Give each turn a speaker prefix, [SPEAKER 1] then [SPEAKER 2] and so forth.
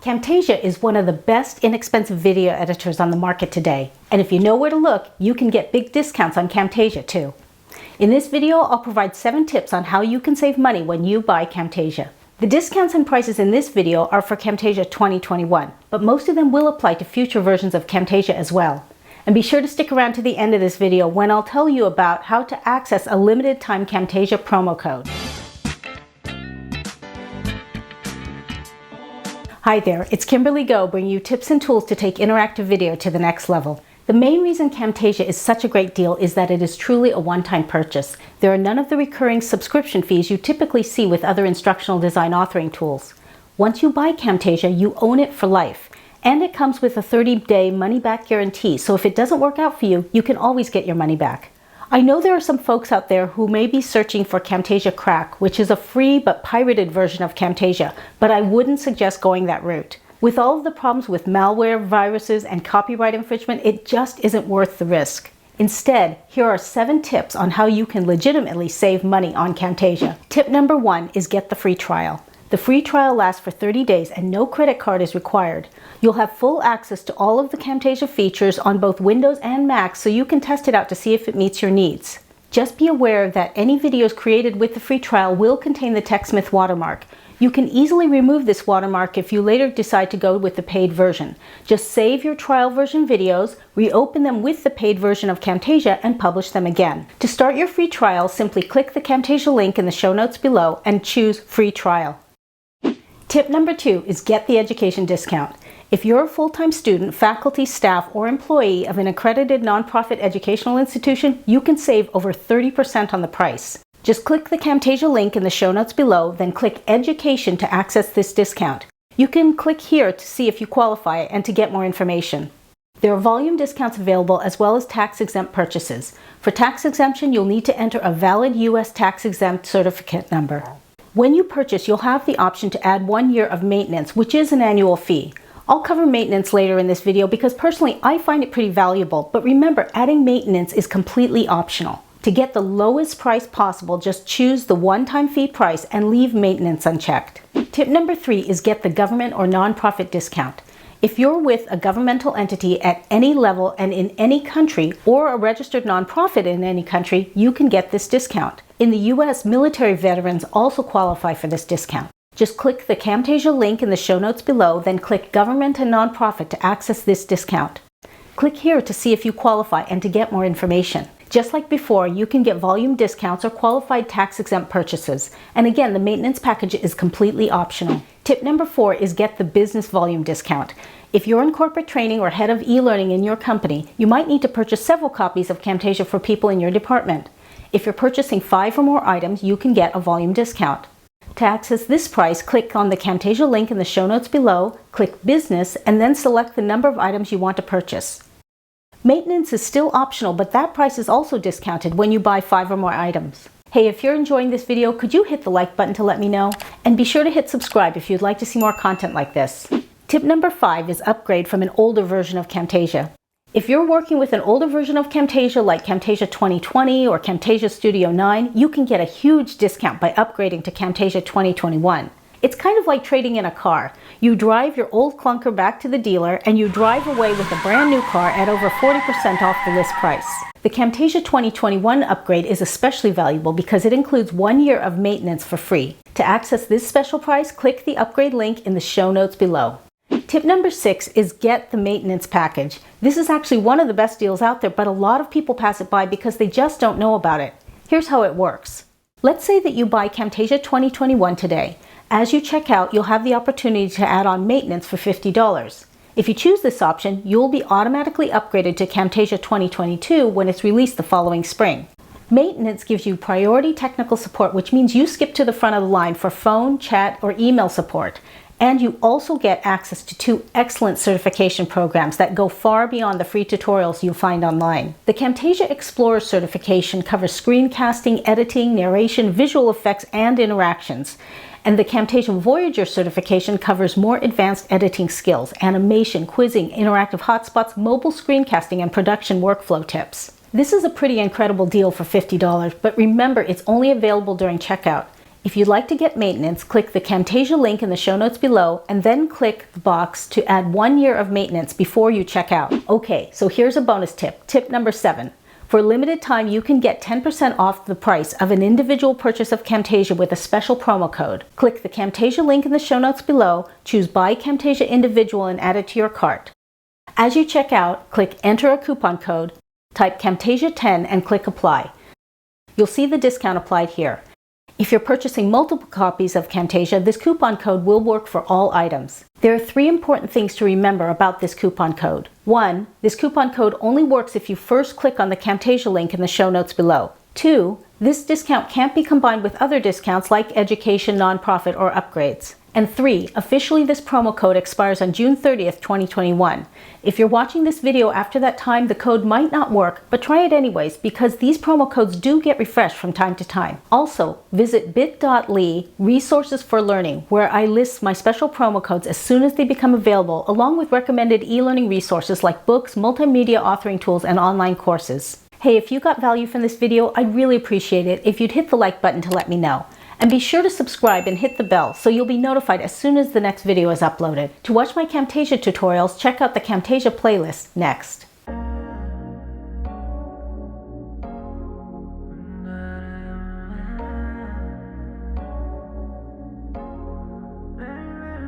[SPEAKER 1] Camtasia is one of the best inexpensive video editors on the market today. And if you know where to look, you can get big discounts on Camtasia too. In this video, I'll provide 7 tips on how you can save money when you buy Camtasia. The discounts and prices in this video are for Camtasia 2021, but most of them will apply to future versions of Camtasia as well. And be sure to stick around to the end of this video when I'll tell you about how to access a limited time Camtasia promo code. Hi there, it's Kimberly Go bringing you tips and tools to take interactive video to the next level. The main reason Camtasia is such a great deal is that it is truly a one-time purchase. There are none of the recurring subscription fees you typically see with other instructional design authoring tools. Once you buy Camtasia, you own it for life. And it comes with a 30-day money-back guarantee, so if it doesn't work out for you, you can always get your money back. I know there are some folks out there who may be searching for Camtasia Crack, which is a free but pirated version of Camtasia, but I wouldn't suggest going that route. With all of the problems with malware, viruses, and copyright infringement, it just isn't worth the risk. Instead, here are 7 tips on how you can legitimately save money on Camtasia. Tip number 1 is get the free trial. The free trial lasts for 30 days and no credit card is required. You'll have full access to all of the Camtasia features on both Windows and Mac, so you can test it out to see if it meets your needs. Just be aware that any videos created with the free trial will contain the TechSmith watermark. You can easily remove this watermark if you later decide to go with the paid version. Just save your trial version videos, reopen them with the paid version of Camtasia, and publish them again. To start your free trial, simply click the Camtasia link in the show notes below and choose Free Trial. Tip number 2 is get the education discount. If you're a full-time student, faculty, staff, or employee of an accredited nonprofit educational institution, you can save over 30% on the price. Just click the Camtasia link in the show notes below, then click Education to access this discount. You can click here to see if you qualify and to get more information. There are volume discounts available as well as tax-exempt purchases. For tax exemption, you'll need to enter a valid U.S. tax-exempt certificate number. When you purchase, you'll have the option to add 1 year of maintenance, which is an annual fee. I'll cover maintenance later in this video because personally I find it pretty valuable, but remember, adding maintenance is completely optional. To get the lowest price possible, just choose the one-time fee price and leave maintenance unchecked. Tip number 3 is get the government or nonprofit discount. If you're with a governmental entity at any level and in any country, or a registered nonprofit in any country, you can get this discount. In the US, military veterans also qualify for this discount. Just click the Camtasia link in the show notes below, then click Government and Nonprofit to access this discount. Click here to see if you qualify and to get more information. Just like before, you can get volume discounts or qualified tax-exempt purchases. And again, the maintenance package is completely optional. Tip number 4 is get the business volume discount. If you're in corporate training or head of e-learning in your company, you might need to purchase several copies of Camtasia for people in your department. If you're purchasing 5 or more items, you can get a volume discount. To access this price, click on the Camtasia link in the show notes below, click Business, and then select the number of items you want to purchase. Maintenance is still optional, but that price is also discounted when you buy 5 or more items. Hey, if you're enjoying this video, could you hit the like button to let me know? And be sure to hit subscribe if you'd like to see more content like this. Tip number 5 is upgrade from an older version of Camtasia. If you're working with an older version of Camtasia like Camtasia 2020 or Camtasia Studio 9, you can get a huge discount by upgrading to Camtasia 2021. It's kind of like trading in a car. You drive your old clunker back to the dealer and you drive away with a brand new car at over 40% off the list price. The Camtasia 2021 upgrade is especially valuable because it includes 1 year of maintenance for free. To access this special price, click the upgrade link in the show notes below. Tip number 6 is get the maintenance package. This is actually one of the best deals out there, but a lot of people pass it by because they just don't know about it. Here's how it works. Let's say that you buy Camtasia 2021 today. As you check out, you'll have the opportunity to add on maintenance for $50. If you choose this option, you'll be automatically upgraded to Camtasia 2022 when it's released the following spring. Maintenance gives you priority technical support, which means you skip to the front of the line for phone, chat, or email support. And you also get access to 2 excellent certification programs that go far beyond the free tutorials you'll find online. The Camtasia Explorer certification covers screencasting, editing, narration, visual effects, and interactions. And the Camtasia Voyager certification covers more advanced editing skills, animation, quizzing, interactive hotspots, mobile screencasting, and production workflow tips. This is a pretty incredible deal for $50, but remember, it's only available during checkout. If you'd like to get maintenance, click the Camtasia link in the show notes below and then click the box to add 1 year of maintenance before you check out. Okay, so here's a bonus tip. Tip number 7. For a limited time, you can get 10% off the price of an individual purchase of Camtasia with a special promo code. Click the Camtasia link in the show notes below, choose Buy Camtasia Individual and add it to your cart. As you check out, click Enter a coupon code, type Camtasia 10 and click Apply. You'll see the discount applied here. If you're purchasing multiple copies of Camtasia, this coupon code will work for all items. There are 3 important things to remember about this coupon code. 1. This coupon code only works if you first click on the Camtasia link in the show notes below. 2. This discount can't be combined with other discounts like education, nonprofit, or upgrades. And 3. Officially, this promo code expires on June 30th, 2021. If you're watching this video after that time, the code might not work, but try it anyways because these promo codes do get refreshed from time to time. Also, visit bit.ly resources for learning, where I list my special promo codes as soon as they become available, along with recommended e-learning resources like books, multimedia authoring tools, and online courses. Hey, if you got value from this video, I'd really appreciate it if you'd hit the like button to let me know. And be sure to subscribe and hit the bell so you'll be notified as soon as the next video is uploaded. To watch my Camtasia tutorials, check out the Camtasia playlist next.